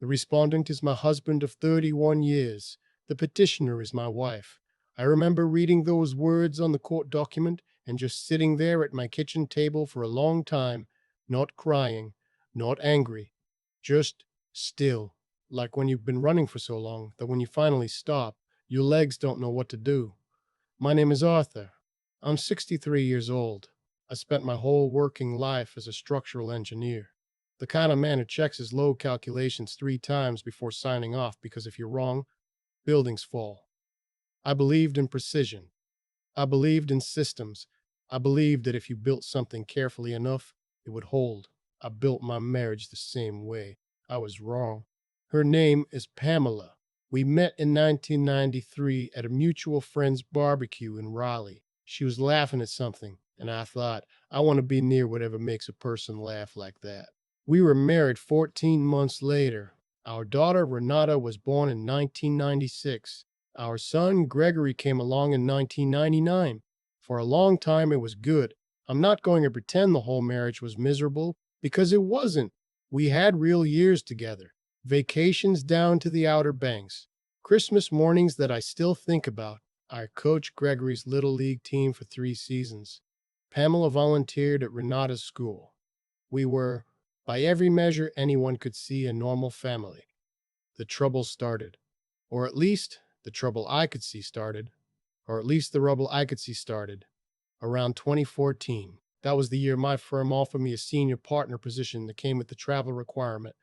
The respondent is my husband of 31 years. The petitioner is my wife. I remember reading those words on the court document and just sitting there at my kitchen table for a long time, not crying, not angry, just still, like when you've been running for so long that when you finally stop, your legs don't know what to do. My name is Arthur. I'm 63 years old. I spent my whole working life as a structural engineer. The kind of man who checks his load calculations 3 times before signing off because if you're wrong, buildings fall. I believed in precision. I believed in systems. I believed that if you built something carefully enough, it would hold. I built my marriage the same way. I was wrong. Her name is Pamela. We met in 1993 at a mutual friend's barbecue in Raleigh. She was laughing at something, and I thought, I want to be near whatever makes a person laugh like that. We were married 14 months later. Our daughter Renata was born in 1996. Our son Gregory came along in 1999. For a long time, it was good. I'm not going to pretend the whole marriage was miserable, because it wasn't. We had real years together, vacations down to the Outer Banks, Christmas mornings that I still think about. I coached Gregory's Little League team for 3 seasons. Pamela volunteered at Renata's school. We were, by every measure anyone could see, a normal family. The trouble started. Or at least, the trouble I could see started. Or at least the rubble I could see started. Around 2014. That was the year my firm offered me a senior partner position that came with the travel requirement.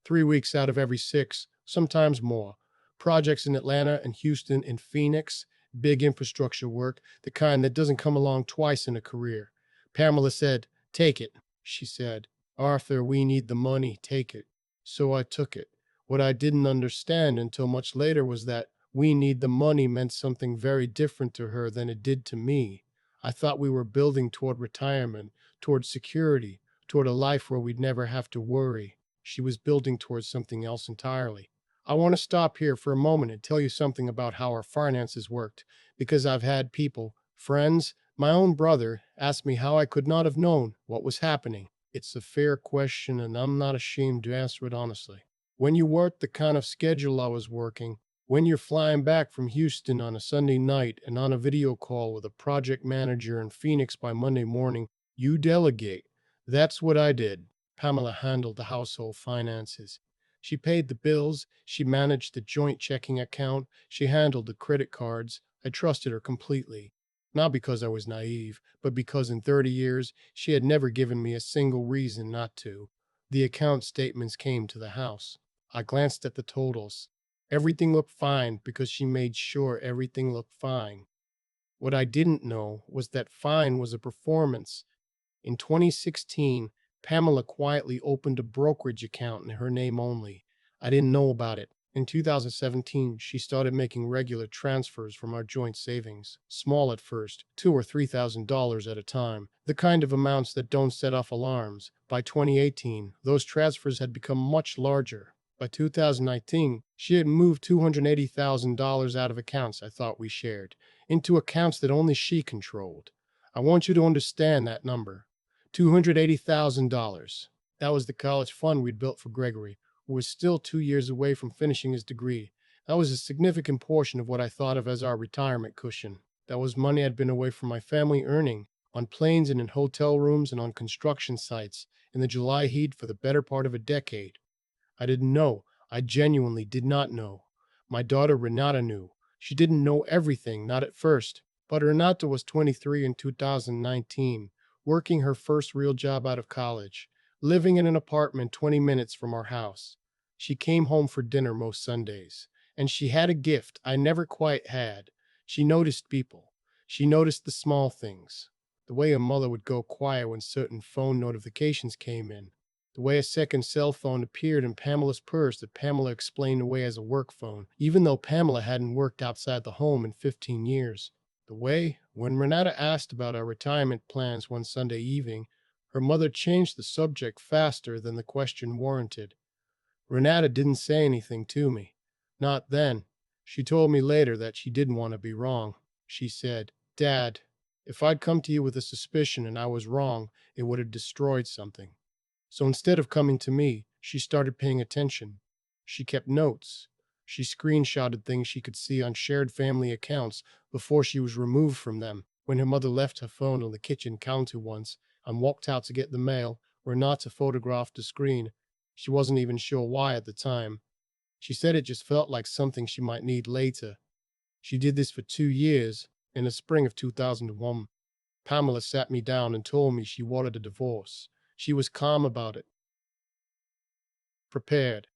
3 weeks out of every 6, sometimes more. Projects in Atlanta and Houston and Phoenix, big infrastructure work, the kind that doesn't come along twice in a career. Pamela said, "Take it," she said. "Arthur, we need the money, take it." So I took it. What I didn't understand until much later was that "we need the money" meant something very different to her than it did to me. I thought we were building toward retirement, toward security, toward a life where we'd never have to worry. She was building towards something else entirely. I want to stop here for a moment and tell you something about how our finances worked, because I've had people, friends, my own brother, ask me how I could not have known what was happening. It's a fair question, and I'm not ashamed to answer it honestly. When you work the kind of schedule I was working, when you're flying back from Houston on a Sunday night and on a video call with a project manager in Phoenix by Monday morning, you delegate. That's what I did. Pamela handled the household finances. She paid the bills, she managed the joint checking account, she handled the credit cards. I trusted her completely. Not because I was naive, but because in 30 years she had never given me a single reason not to. The account statements came to the house. I glanced at the totals. Everything looked fine because she made sure everything looked fine. What I didn't know was that fine was a performance. In 2016, Pamela quietly opened a brokerage account in her name only. I didn't know about it. In 2017, she started making regular transfers from our joint savings, small at first, $2,000 or $3,000 at a time, the kind of amounts that don't set off alarms. By 2018, those transfers had become much larger. By 2019, she had moved $280,000 out of accounts I thought we shared, into accounts that only she controlled. I want you to understand that number. $280,000. That was the college fund we'd built for Gregory, who was still 2 years away from finishing his degree. That was a significant portion of what I thought of as our retirement cushion. That was money I'd been away from my family earning, on planes and in hotel rooms and on construction sites, in the July heat for the better part of a decade. I didn't know. I genuinely did not know. My daughter Renata knew. She didn't know everything, not at first. But Renata was 23 in 2019, working her first real job out of college, living in an apartment 20 minutes from our house. She came home for dinner most Sundays, and she had a gift I never quite had. She noticed people. She noticed the small things. The way a mother would go quiet when certain phone notifications came in. The way a second cell phone appeared in Pamela's purse that Pamela explained away as a work phone, even though Pamela hadn't worked outside the home in 15 years. The way, when Renata asked about our retirement plans one Sunday evening, her mother changed the subject faster than the question warranted. Renata didn't say anything to me. Not then. She told me later that she didn't want to be wrong. She said, "Dad, if I'd come to you with a suspicion and I was wrong, it would have destroyed something." So instead of coming to me, she started paying attention. She kept notes. She screenshotted things she could see on shared family accounts before she was removed from them. When her mother left her phone on the kitchen counter once and walked out to get the mail or not to photograph the screen, she wasn't even sure why at the time. She said it just felt like something she might need later. She did this for 2 years. In the spring of 2001, Pamela sat me down and told me she wanted a divorce. She was calm about it, prepared.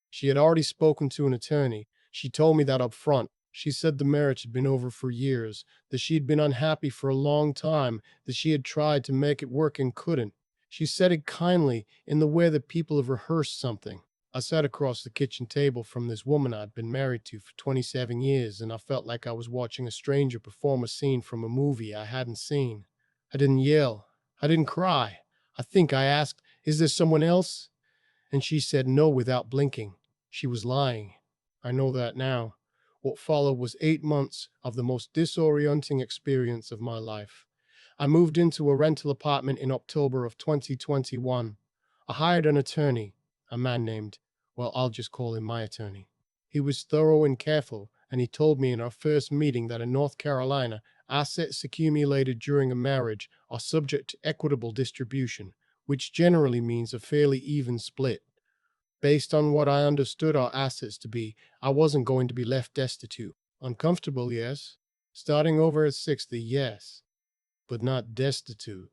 She had already spoken to an attorney. She told me that up front. She said the marriage had been over for years, that she had been unhappy for a long time, that she had tried to make it work and couldn't. She said it kindly, in the way that people have rehearsed something. I sat across the kitchen table from this woman I'd been married to for 27 years, and I felt like I was watching a stranger perform a scene from a movie I hadn't seen. I didn't yell. I didn't cry. I think I asked, "Is there someone else?" And she said no without blinking. She was lying. I know that now. What followed was 8 months of the most disorienting experience of my life. I moved into a rental apartment in October of 2021. I hired an attorney, a man named, well, I'll just call him my attorney. He was thorough and careful, and he told me in our first meeting that in North Carolina, assets accumulated during a marriage are subject to equitable distribution, which generally means a fairly even split. Based on what I understood our assets to be, I wasn't going to be left destitute. Uncomfortable, yes. Starting over at 60, yes. But not destitute.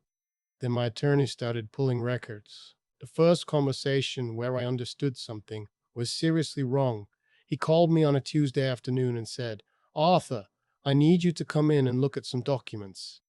Then my attorney started pulling records. The first conversation where I understood something was seriously wrong. He called me on a Tuesday afternoon and said, "Arthur, I need you to come in and look at some documents."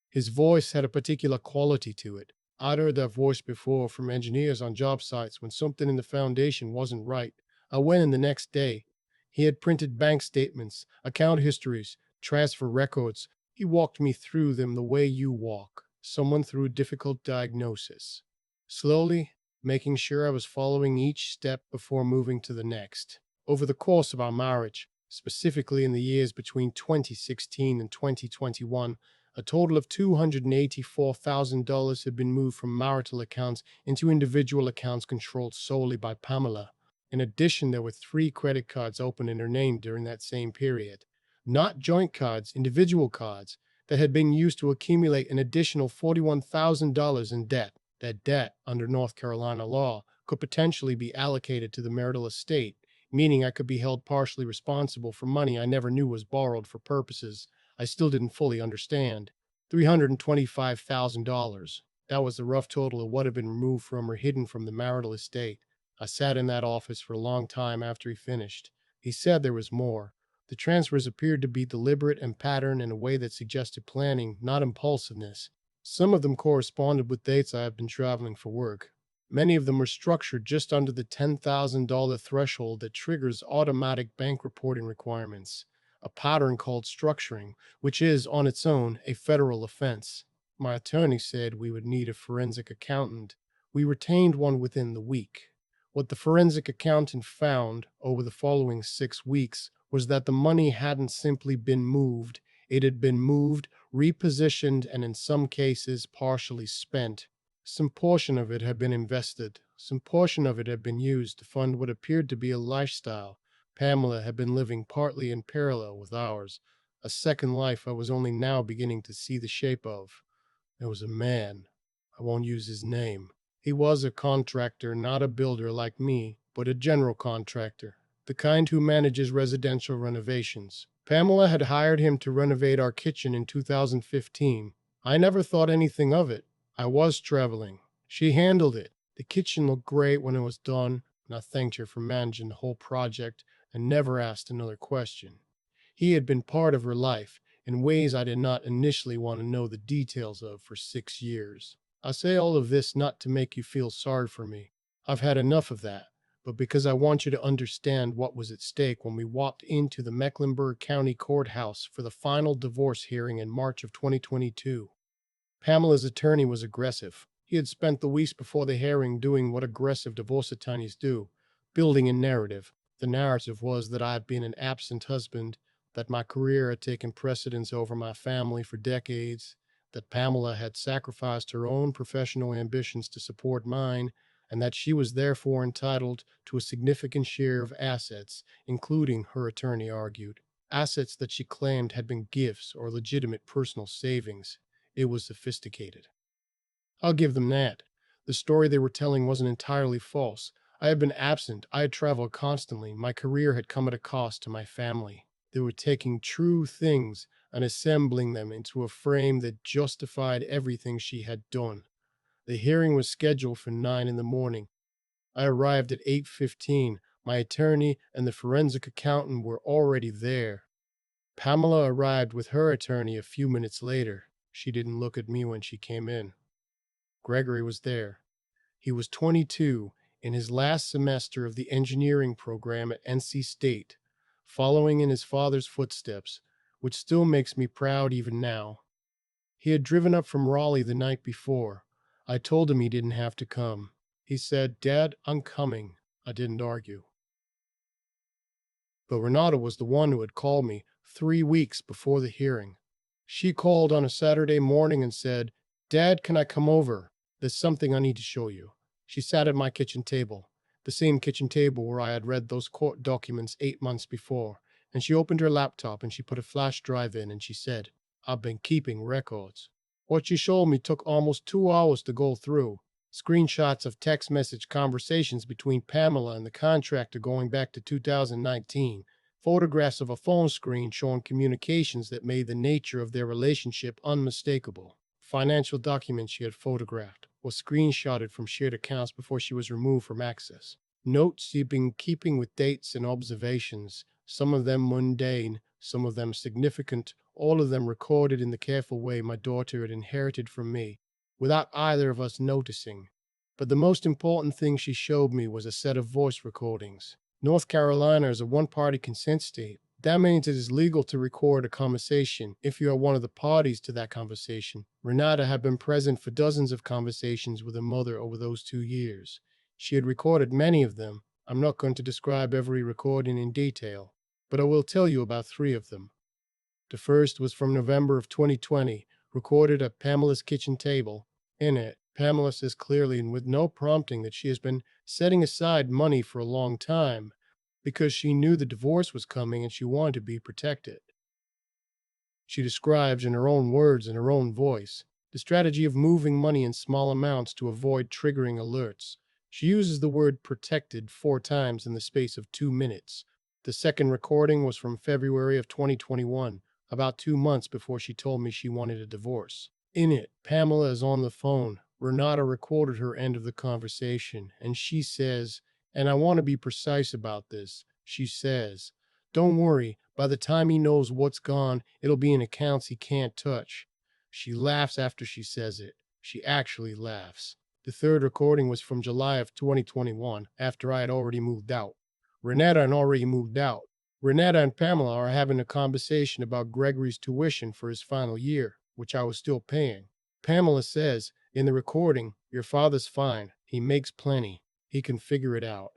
His voice had a particular quality to it. I'd heard that voice before from engineers on job sites when something in the foundation wasn't right. I went in the next day. He had printed bank statements, account histories, transfer records. He walked me through them the way you walk someone through a difficult diagnosis. Slowly, making sure I was following each step before moving to the next. Over the course of our marriage, specifically in the years between 2016 and 2021, a total of $284,000 had been moved from marital accounts into individual accounts controlled solely by Pamela. In addition, there were 3 credit cards opened in her name during that same period. Not joint cards, individual cards that had been used to accumulate an additional $41,000 in debt. That debt, under North Carolina law, could potentially be allocated to the marital estate, meaning I could be held partially responsible for money I never knew was borrowed for purposes I still didn't fully understand. $325,000. That was the rough total of what had been removed from or hidden from the marital estate. I sat in that office for a long time after he finished. He said there was more. The transfers appeared to be deliberate and patterned in a way that suggested planning, not impulsiveness. Some of them corresponded with dates I had been traveling for work. Many of them were structured just under the $10,000 threshold that triggers automatic bank reporting requirements, a pattern called structuring, which is, on its own, a federal offense. My attorney said we would need a forensic accountant. We retained one within the week. What the forensic accountant found over the following 6 weeks was that the money hadn't simply been moved, it had been moved, repositioned, and in some cases partially spent. Some portion of it had been invested, some portion of it had been used to fund what appeared to be a lifestyle Pamela had been living partly in parallel with ours, a second life I was only now beginning to see the shape of. There was a man. I won't use his name. He was a contractor, not a builder like me, but a general contractor, the kind who manages residential renovations. Pamela had hired him to renovate our kitchen in 2015. I never thought anything of it. I was traveling. She handled it. The kitchen looked great when it was done, and I thanked her for managing the whole project and never asked another question. He had been part of her life in ways I did not initially want to know the details of for 6 years. I say all of this not to make you feel sorry for me. I've had enough of that, but because I want you to understand what was at stake when we walked into the Mecklenburg County Courthouse for the final divorce hearing in March of 2022. Pamela's attorney was aggressive. He had spent the weeks before the hearing doing what aggressive divorce attorneys do, building a narrative. The narrative was that I had been an absent husband, that my career had taken precedence over my family for decades, that Pamela had sacrificed her own professional ambitions to support mine, and that she was therefore entitled to a significant share of assets, including, her attorney argued, assets that she claimed had been gifts or legitimate personal savings. It was sophisticated. I'll give them that. The story they were telling wasn't entirely false. I had been absent, I had traveled constantly, my career had come at a cost to my family. They were taking true things and assembling them into a frame that justified everything she had done. The hearing was scheduled for 9 in the morning. I arrived at 8:15. My attorney and the forensic accountant were already there. Pamela arrived with her attorney a few minutes later. She didn't look at me when she came in. Gregory was there. He was 22, in his last semester of the engineering program at NC State, following in his father's footsteps, which still makes me proud even now. He had driven up from Raleigh the night before. I told him he didn't have to come. He said, "Dad, I'm coming." I didn't argue. But Renata was the one who had called me 3 weeks before the hearing. She called on a Saturday morning and said, "Dad, can I come over? There's something I need to show you." She sat at my kitchen table, the same kitchen table where I had read those court documents 8 months before, and she opened her laptop and she put a flash drive in and she said, "I've been keeping records." What she showed me took almost 2 hours to go through. Screenshots of text message conversations between Pamela and the contractor going back to 2019. Photographs of a phone screen showing communications that made the nature of their relationship unmistakable. Financial documents she had photographed or screenshotted from shared accounts before she was removed from access. Notes she'd been keeping with dates and observations, some of them mundane, some of them significant, all of them recorded in the careful way my daughter had inherited from me, without either of us noticing. But the most important thing she showed me was a set of voice recordings. North Carolina is a one-party consent state. That means it is legal to record a conversation if you are one of the parties to that conversation. Renata had been present for dozens of conversations with her mother over those 2 years. She had recorded many of them. I'm not going to describe every recording in detail, but I will tell you about 3 of them. The first was from November of 2020, recorded at Pamela's kitchen table. In it, Pamela says clearly and with no prompting that she has been setting aside money for a long time because she knew the divorce was coming and she wanted to be protected. She describes in her own words and her own voice the strategy of moving money in small amounts to avoid triggering alerts. She uses the word protected 4 times in the space of 2 minutes. The second recording was from February of 2021, about 2 months before she told me she wanted a divorce. In it, Pamela is on the phone. Renata recorded her end of the conversation, and she says, and I want to be precise about this, she says, "Don't worry, by the time he knows what's gone, it'll be in accounts he can't touch." She laughs after she says it. She actually laughs. The third recording was from July of 2021, after I had already moved out. Renata had already moved out. Renata and Pamela are having a conversation about Gregory's tuition for his final year, which I was still paying. Pamela says, in the recording, "Your father's fine. He makes plenty. He can figure it out."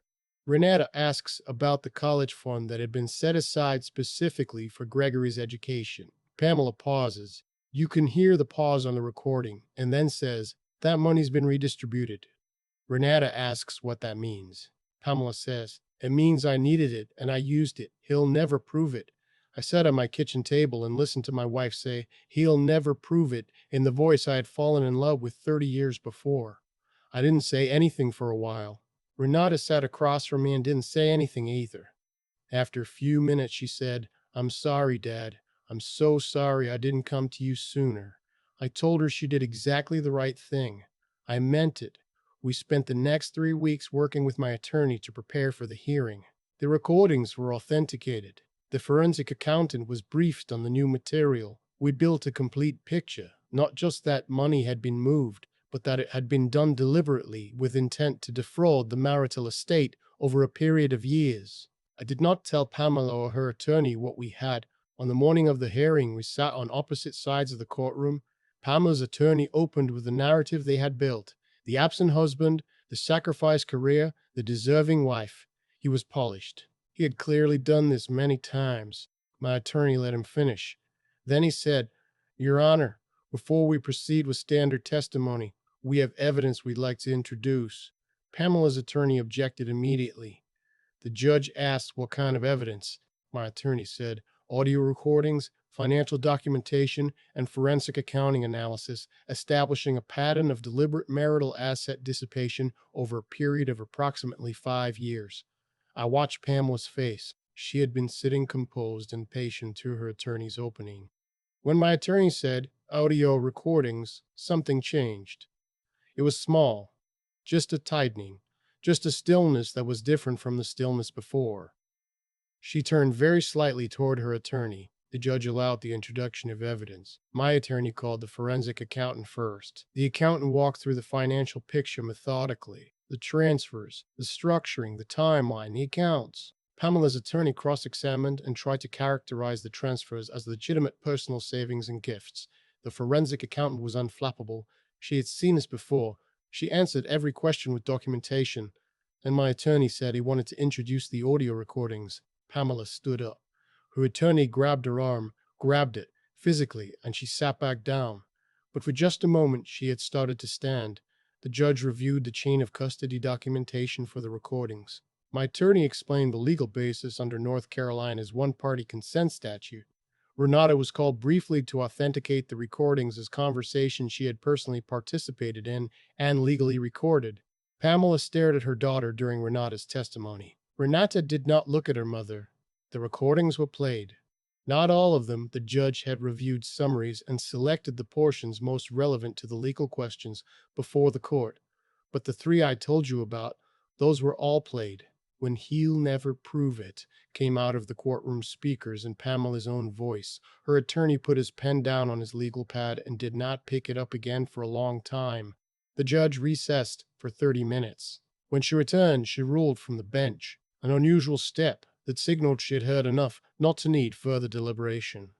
Renata asks about the college fund that had been set aside specifically for Gregory's education. Pamela pauses. You can hear the pause on the recording, and then says, "That money's been redistributed." Renata asks what that means. Pamela says, "It means I needed it and I used it. He'll never prove it." I sat at my kitchen table and listened to my wife say, "He'll never prove it," in the voice I had fallen in love with 30 years before. I didn't say anything for a while. Renata sat across from me and didn't say anything either. After a few minutes, she said, "I'm sorry, Dad. I'm so sorry I didn't come to you sooner." I told her she did exactly the right thing. I meant it. We spent the next 3 weeks working with my attorney to prepare for the hearing. The recordings were authenticated. The forensic accountant was briefed on the new material. We built a complete picture, not just that money had been moved, but that it had been done deliberately with intent to defraud the marital estate over a period of years. I did not tell Pamela or her attorney what we had. On the morning of the hearing, we sat on opposite sides of the courtroom. Pamela's attorney opened with the narrative they had built: the absent husband, the sacrificed career, the deserving wife. He was polished. He had clearly done this many times. My attorney let him finish. Then he said, "Your Honor, before we proceed with standard testimony, we have evidence we'd like to introduce." Pamela's attorney objected immediately. The judge asked what kind of evidence. My attorney said audio recordings, financial documentation, and forensic accounting analysis establishing a pattern of deliberate marital asset dissipation over a period of approximately 5 years. I watched Pamela's face. She had been sitting composed and patient through her attorney's opening. When my attorney said audio recordings, something changed. It was small, just a tightening, just a stillness that was different from the stillness before. She turned very slightly toward her attorney. The judge allowed the introduction of evidence. My attorney called the forensic accountant first. The accountant walked through the financial picture methodically, the transfers, the structuring, the timeline, the accounts. Pamela's attorney cross-examined and tried to characterize the transfers as legitimate personal savings and gifts. The forensic accountant was unflappable. She had seen this before. She answered every question with documentation. Then my attorney said he wanted to introduce the audio recordings. Pamela stood up. Her attorney grabbed her arm, grabbed it, physically, and she sat back down. But for just a moment, she had started to stand. The judge reviewed the chain of custody documentation for the recordings. My attorney explained the legal basis under North Carolina's one-party consent statute. Renata was called briefly to authenticate the recordings as conversations she had personally participated in and legally recorded. Pamela stared at her daughter during Renata's testimony. Renata did not look at her mother. The recordings were played. Not all of them. The judge had reviewed summaries and selected the portions most relevant to the legal questions before the court. But the three I told you about, those were all played. When "He'll never prove it" came out of the courtroom speakers in Pamela's own voice, her attorney put his pen down on his legal pad and did not pick it up again for a long time. The judge recessed for 30 minutes. When she returned, she ruled from the bench, an unusual step that signaled she had heard enough not to need further deliberation.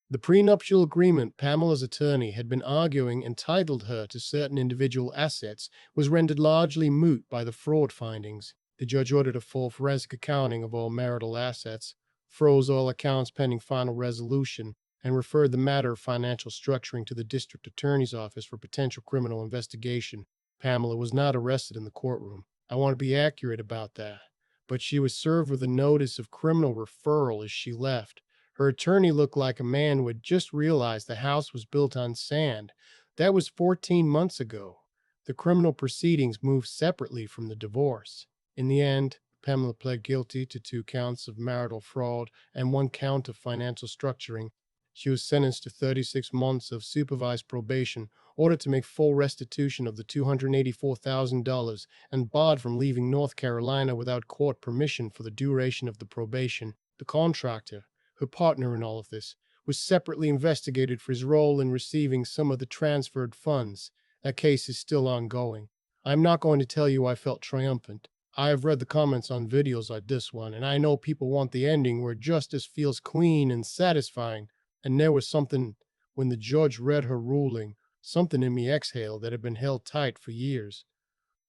The prenuptial agreement Pamela's attorney had been arguing entitled her to certain individual assets was rendered largely moot by the fraud findings. The judge ordered a full forensic accounting of all marital assets, froze all accounts pending final resolution, and referred the matter of financial structuring to the district attorney's office for potential criminal investigation. Pamela was not arrested in the courtroom. I want to be accurate about that. But she was served with a notice of criminal referral as she left. Her attorney looked like a man who had just realized the house was built on sand. That was 14 months ago. The criminal proceedings moved separately from the divorce. In the end, Pamela pled guilty to 2 counts of marital fraud and 1 count of financial structuring. She was sentenced to 36 months of supervised probation, ordered to make full restitution of the $284,000, and barred from leaving North Carolina without court permission for the duration of the probation. The contractor, her partner in all of this, was separately investigated for his role in receiving some of the transferred funds. That case is still ongoing. I'm not going to tell you I felt triumphant. I have read the comments on videos like this one, and I know people want the ending where justice feels clean and satisfying. And there was something, when the judge read her ruling, something in me exhaled that had been held tight for years.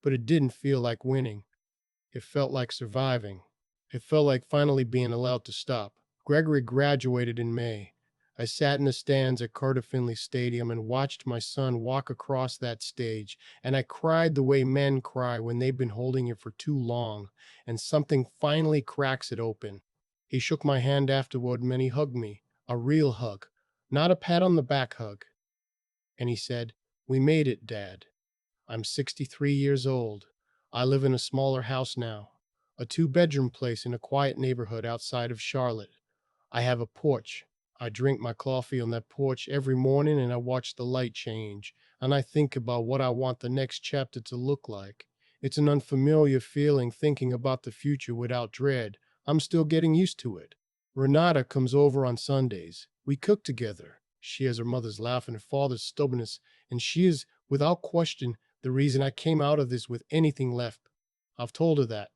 But it didn't feel like winning. It felt like surviving. It felt like finally being allowed to stop. Gregory graduated in May. I sat in the stands at Carter Finley Stadium and watched my son walk across that stage, and I cried the way men cry when they've been holding it for too long, and something finally cracks it open. He shook my hand afterward, and then he hugged me, a real hug, not a pat on the back hug. And he said, "We made it, Dad. I'm 63 years old. I live in a smaller house now, a 2-bedroom place in a quiet neighborhood outside of Charlotte. I have a porch. I drink my coffee on that porch every morning and I watch the light change, and I think about what I want the next chapter to look like. It's an unfamiliar feeling thinking about the future without dread. I'm still getting used to it. Renata comes over on Sundays. We cook together. She has her mother's laugh and her father's stubbornness, and she is, without question, the reason I came out of this with anything left. I've told her that.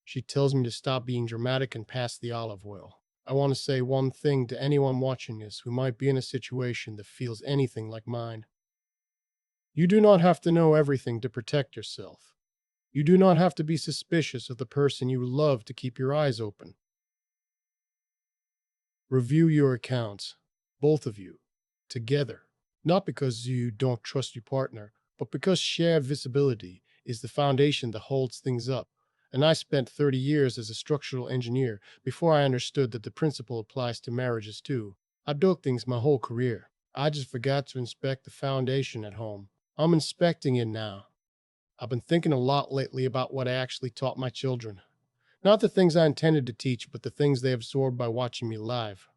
She tells me to stop being dramatic and pass the olive oil. I want to say one thing to anyone watching this who might be in a situation that feels anything like mine. You do not have to know everything to protect yourself. You do not have to be suspicious of the person you love to keep your eyes open. Review your accounts, both of you, together. Not because you don't trust your partner, but because shared visibility is the foundation that holds things up. And I spent 30 years as a structural engineer before I understood that the principle applies to marriages too. I built things my whole career. I just forgot to inspect the foundation at home. I'm inspecting it now. I've been thinking a lot lately about what I actually taught my children. Not the things I intended to teach, but the things they absorbed by watching me live.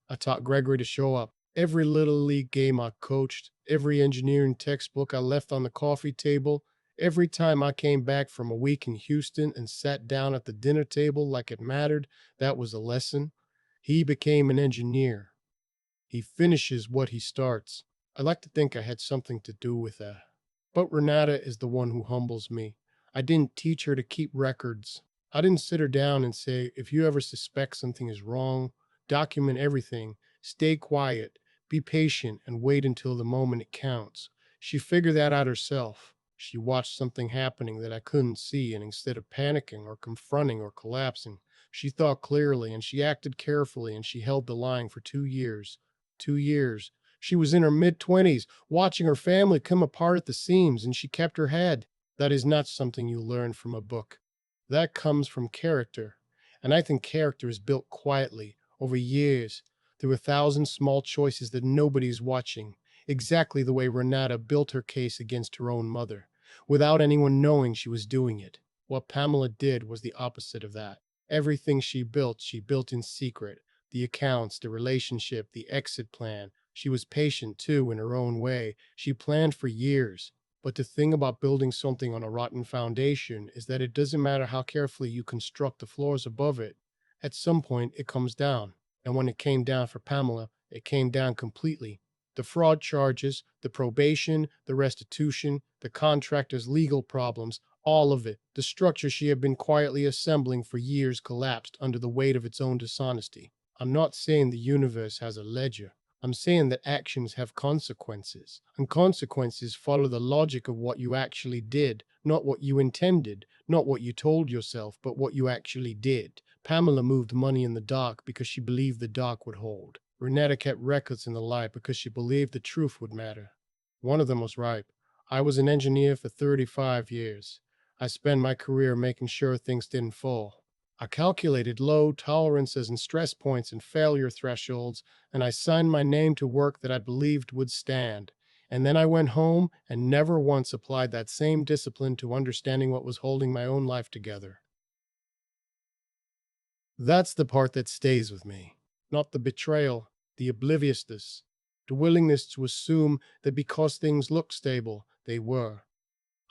I taught Gregory to show up. Every little league game I coached, every engineering textbook I left on the coffee table, every time I came back from a week in Houston and sat down at the dinner table like it mattered, that was a lesson. He became an engineer. He finishes what he starts. I like to think I had something to do with that. But Renata is the one who humbles me. I didn't teach her to keep records. I didn't sit her down and say, if you ever suspect something is wrong, document everything, stay quiet, be patient, and wait until the moment it counts. She figured that out herself. She watched something happening that I couldn't see, and instead of panicking or confronting or collapsing, she thought clearly and she acted carefully and she held the line for 2 years. 2 years. She was in her mid 20s, watching her family come apart at the seams, and she kept her head. That is not something you learn from a book. That comes from character. And I think character is built quietly, over years, through 1,000 small choices that nobody is watching, exactly the way Renata built her case against her own mother, without anyone knowing she was doing it. What Pamela did was the opposite of that. Everything she built in secret. The accounts, the relationship, the exit plan. She was patient too in her own way. She planned for years. But the thing about building something on a rotten foundation is that it doesn't matter how carefully you construct the floors above it. At some point, it comes down. And when it came down for Pamela, it came down completely. The fraud charges, the probation, the restitution, the contractor's legal problems, all of it, the structure she had been quietly assembling for years collapsed under the weight of its own dishonesty. I'm not saying the universe has a ledger. I'm saying that actions have consequences, and consequences follow the logic of what you actually did, not what you intended, not what you told yourself, but what you actually did. Pamela moved money in the dark because she believed the dark would hold. Renetta kept records in the light because she believed the truth would matter. One of them was right. I was an engineer for 35 years. I spent my career making sure things didn't fall. I calculated low tolerances and stress points and failure thresholds, and I signed my name to work that I believed would stand. And then I went home and never once applied that same discipline to understanding what was holding my own life together. That's the part that stays with me. Not the betrayal, the obliviousness, the willingness to assume that because things looked stable, they were.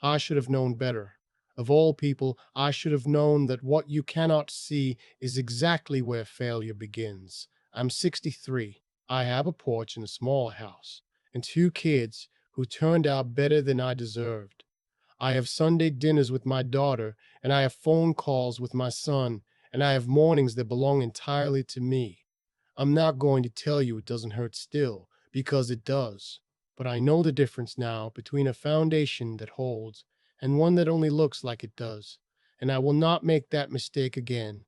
I should have known better. Of all people, I should have known that what you cannot see is exactly where failure begins. I'm 63. I have a porch and a small house, and 2 kids who turned out better than I deserved. I have Sunday dinners with my daughter, and I have phone calls with my son, and I have mornings that belong entirely to me. I'm not going to tell you it doesn't hurt still, because it does. But I know the difference now between a foundation that holds and one that only looks like it does. And I will not make that mistake again.